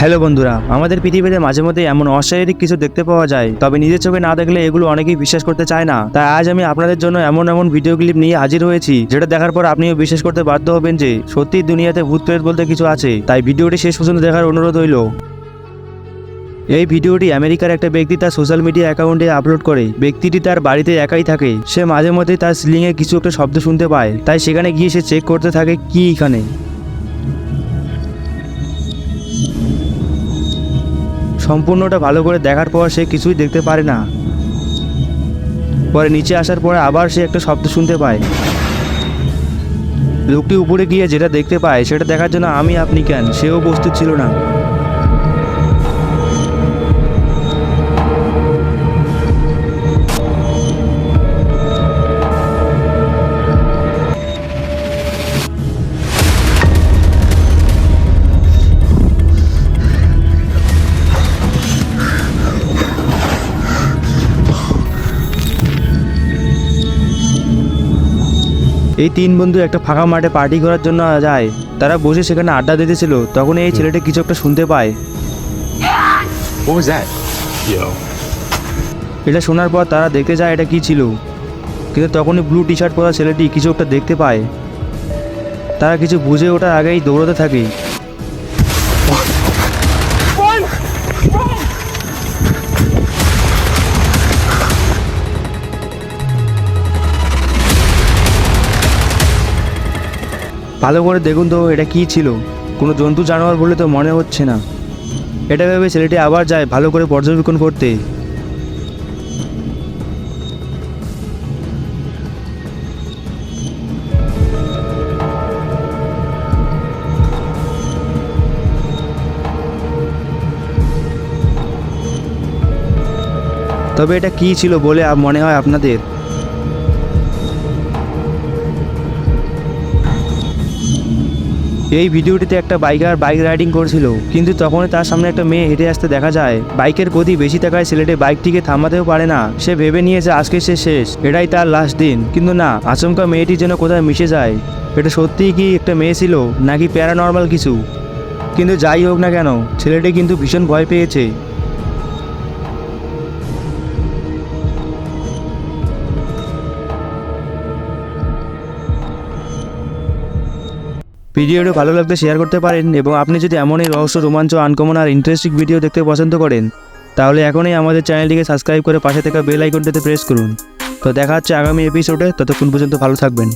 Hello বন্ধুরা, আমাদের পৃথিবীতে মাঝে মধ্যে এমন অস্বাভাবিক কিছু দেখতে পাওয়া যায়, তবে নিজের চোখে না দেখলে এগুলো অনেকেই বিশ্বাস করতে চায় না। তাই আজ আমি আপনাদের জন্য এমন ভিডিও ক্লিপ নিয়ে হাজির হয়েছি, যেটা দেখার পর আপনিও বিশ্বাস করতে বাধ্য হবেন যে সত্যি দুনিয়াতে ভূত প্রেত বলতে কিছু আছে। তাই ভিডিওটি শেষ পর্যন্ত দেখার অনুরোধ রইল। এই ভিডিওটি আমেরিকার একটা ব্যক্তি তার সোশ্যাল মিডিয়া অ্যাকাউন্টে আপলোড করে। ব্যক্তিটি তার বাড়িতে একাই থাকে। সে মাঝে মধ্যে তার সিলিং এ কিছু একটা শব্দ শুনতে পায়, তাই সেখানে গিয়ে সে চেক করতে থাকে কি এখানে। সম্পূর্ণটা ভালো করে দেখার পর সে কিছুই দেখতে পারে না। পরে নিচে আসার পরে আবার সে একটা শব্দ শুনতে পায়। লোকটি উপরে গিয়ে যেটা দেখতে পায় সেটা দেখার জন্য আপনি কেন সেও প্রস্তুত ছিল না। এই তিন বন্ধু একটা ফাঁকা মাঠে পার্টি করার জন্য যায়। তারা বসে সেখানে আড্ডা দিতেছিল, তখন এই ছেলেটা কিছু একটা শুনতে পায়। What was that? Yo. এটা শোনার পর তারা দেখতে যায় এটা কি ছিল, কিন্তু তখনই ব্লু টি শার্ট পরা ছেলেটি কিছু একটা দেখতে পায়। তারা কিছু বুঝে ওঠার আগেই দৌড়াতে থাকে। ভালো করে দেখুন তো এটা কি ছিল, কোনো জন্তু জানোয়ার বলে তো মনে হচ্ছে না। এটা ভেবে ছেলেটি আবার যায় ভালো করে পর্যবেক্ষণ করতে। তবে এটা কি ছিল বলে মনে হয় আপনাদের? এই ভিডিওটিতে একটা বাইকার বাইক রাইডিং করছিল, কিন্তু তখনই তার সামনে একটা মেয়ে হেঁটে আসতে দেখা যায়। বাইকের গতি বেশি থাকায় ছেলেটি বাইকটিকে থামাতেও পারে না। সে ভেবে নিয়েছে আজকে সে শেষ, এটাই তার লাস্ট দিন। কিন্তু না, আচমকা মেয়েটি যেন কোথায় মিশে যায়। এটা সত্যিই কি একটা মেয়ে ছিল নাকি প্যারানর্মাল কিছু? কিন্তু যাই হোক না কেন, ছেলেটি কিন্তু ভীষণ ভয় পেয়েছে। ভিডিওটি ভালো লাগলে শেয়ার করতে পারেন, এবং আপনি যদি এমনই রহস্য, রোমাঞ্চ, আনকমন আর ইন্টারেস্টিং ভিডিও দেখতে পছন্দ করেন, তাহলে এখনই আমাদের চ্যানেলটিকে সাবস্ক্রাইব করে পাশে থাকা বেল আইকনটিতে প্রেস করুন। তো দেখা হচ্ছে আগামী এপিসোডে, ততক্ষণ পর্যন্ত ভালো থাকবেন।